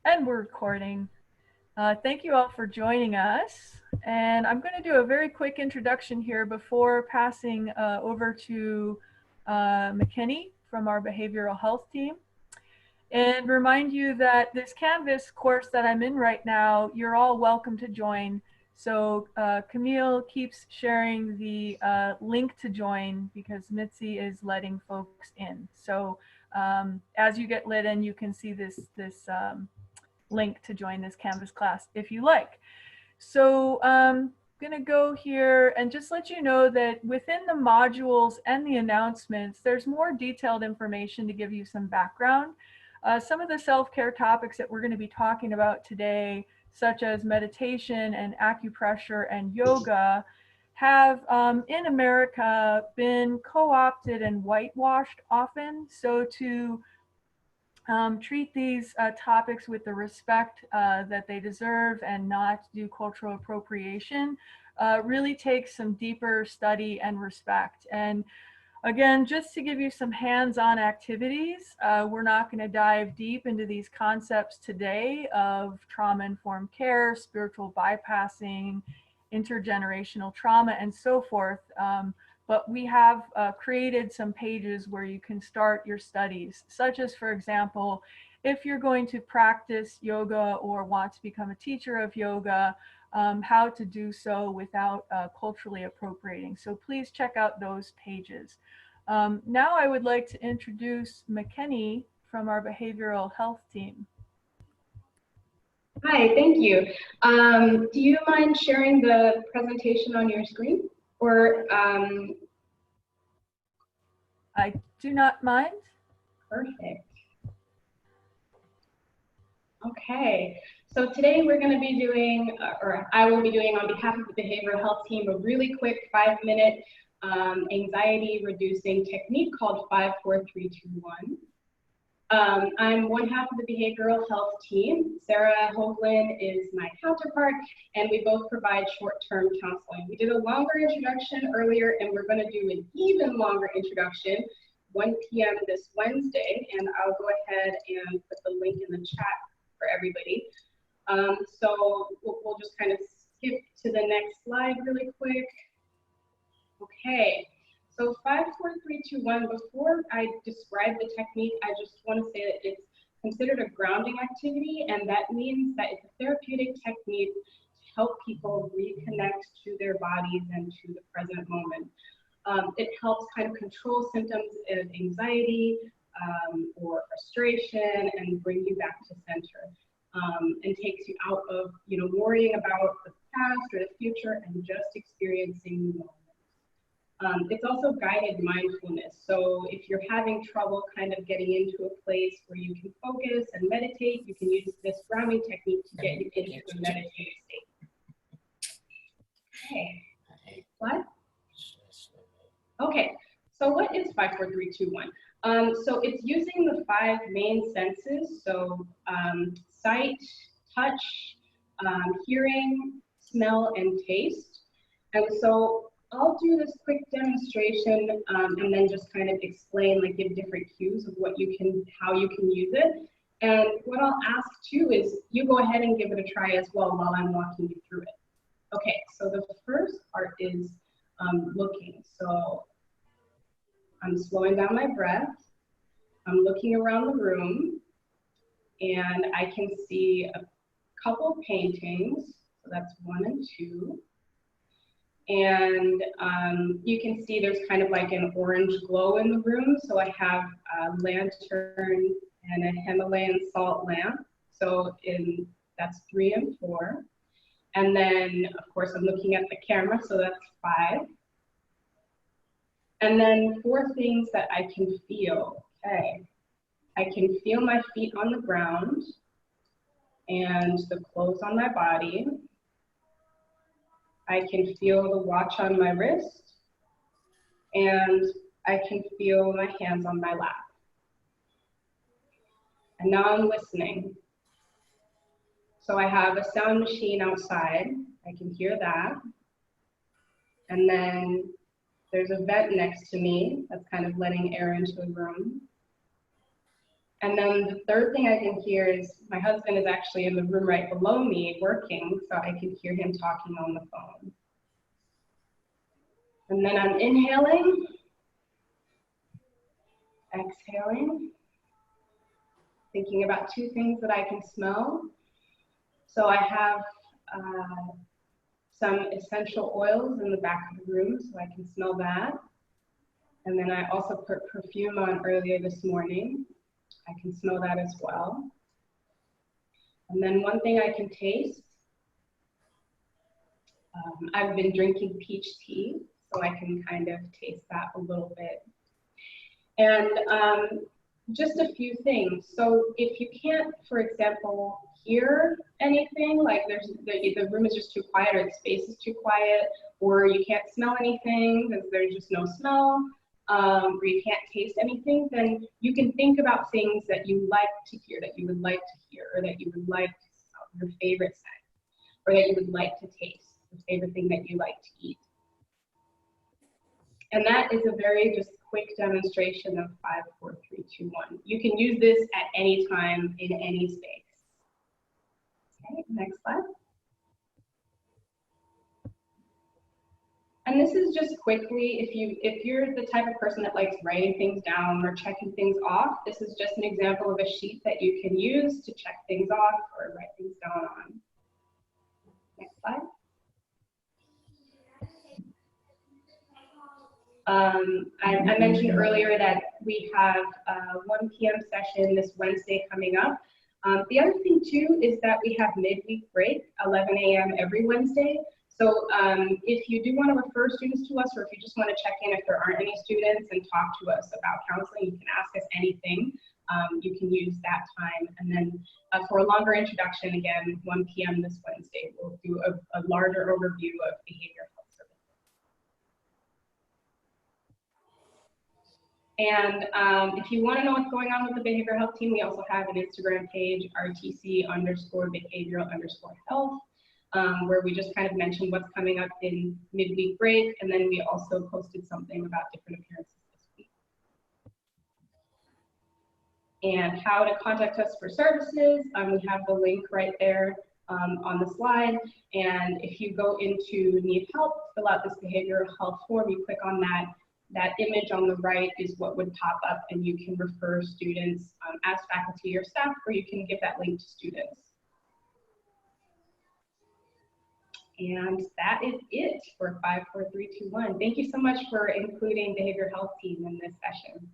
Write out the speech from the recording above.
And we're recording. Thank you all for joining us. And I'm going to do a very quick introduction here before passing over to McKinney from our behavioral health team. And remind you that this Canvas course that I'm in right now, you're all welcome to join. So Camille keeps sharing the link to join because Mitzi is letting folks in. So as you get let in, you can see this link to join this Canvas class if you like. So I'm gonna go here and just let you know that within the modules and the announcements, there's more detailed information to give you some background. Some of the self-care topics that we're going to be talking about today, such as meditation and acupressure and yoga, have in America been co-opted and whitewashed often. So to treat these topics with the respect that they deserve and not do cultural appropriation really takes some deeper study and respect. And again, just to give you some hands-on activities, we're not going to dive deep into these concepts today of trauma-informed care, spiritual bypassing, intergenerational trauma, and so forth. But we have created some pages where you can start your studies, such as, for example, if you're going to practice yoga or want to become a teacher of yoga, how to do so without culturally appropriating. So please check out those pages. Now I would like to introduce McKinney from our behavioral health team. Hi, thank you. Do you mind sharing the presentation on your screen? Or I do not mind. Perfect. Okay, so today we're going to be doing, or I will be doing on behalf of the behavioral health team, a really quick 5-minute anxiety reducing technique called 5-4-3-2-1. I'm one half of the behavioral health team. Sarah Hoagland is my counterpart, and we both provide short-term counseling. We did a longer introduction earlier, and we're going to do an even longer introduction, 1 p.m. this Wednesday, and I'll go ahead and put the link in the chat for everybody. So we'll just kind of skip to the next slide really quick. Okay. So 5-4-3-2-1, before I describe the technique, I just want to say that it's considered a grounding activity, and that means that it's a therapeutic technique to help people reconnect to their bodies and to the present moment. It helps kind of control symptoms of anxiety or frustration and bring you back to center, and takes you out of worrying about the past or the future and just experiencing the moment. It's also guided mindfulness. So if you're having trouble kind of getting into a place where you can focus and meditate, you can use this grounding technique to get you into a meditative state. Okay. What? Okay. So what is 5-4-3-2-1? So it's using the 5 main senses. So sight, touch, hearing, smell, and taste. And so I'll do this quick demonstration and then just kind of explain, like give different cues of how you can use it. And what I'll ask too is you go ahead and give it a try as well while I'm walking you through it. Okay, so the first part is looking. So I'm slowing down my breath. I'm looking around the room, and I can see a couple paintings. So that's 1 and 2. And you can see there's kind of like an orange glow in the room. So I have a lantern and a Himalayan salt lamp. So that's 3 and 4. And then, of course, I'm looking at the camera, so that's 5. And then 4 things that I can feel. Okay, I can feel my feet on the ground and the clothes on my body. I can feel the watch on my wrist, and I can feel my hands on my lap. And now I'm listening. So I have a sound machine outside. I can hear that. And then there's a vent next to me that's kind of letting air into the room. And then the third thing I can hear is my husband is actually in the room right below me working, so I can hear him talking on the phone. And then I'm inhaling, exhaling, thinking about two things that I can smell. So I have some essential oils in the back of the room, so I can smell that. And then I also put perfume on earlier this morning. I can smell that as well. And then one thing I can taste, I've been drinking peach tea, so I can kind of taste that a little bit. And just a few things. So if you can't, for example, hear anything, like the room is just too quiet or the space is too quiet, or you can't smell anything because there's just no smell, or you can't taste anything, then you can think about things that you like to hear, that you would like to hear, or that you would like to smell, your favorite scent, or that you would like to taste, the favorite thing that you like to eat. And that is a very just quick demonstration of 5, 4, 3, 2, 1. You can use this at any time in any space. Okay, next slide. And this is just quickly, if you're the type of person that likes writing things down or checking things off, this is just an example of a sheet that you can use to check things off or write things down on. Next slide. I mentioned earlier that we have a 1 p.m. session this Wednesday coming up. The other thing too is that we have midweek break, 11 a.m. every Wednesday. So if you do want to refer students to us, or if you just want to check in if there aren't any students and talk to us about counseling, you can ask us anything. You can use that time. And then for a longer introduction, again, 1 p.m. this Wednesday, we'll do a larger overview of behavioral health services. And if you want to know what's going on with the behavioral health team, we also have an Instagram page, RTC_behavioral_health, where we just kind of mentioned what's coming up in midweek break. And then we also posted something about different appearances this week. And how to contact us for services, we have the link right there on the slide. And if you go into need help, fill out this behavioral health form, you click on that. That image on the right is what would pop up, and you can refer students as faculty or staff, or you can give that link to students. And that is it for 5, 4, 3, 2, 1. Thank you so much for including behavioral health team in this session.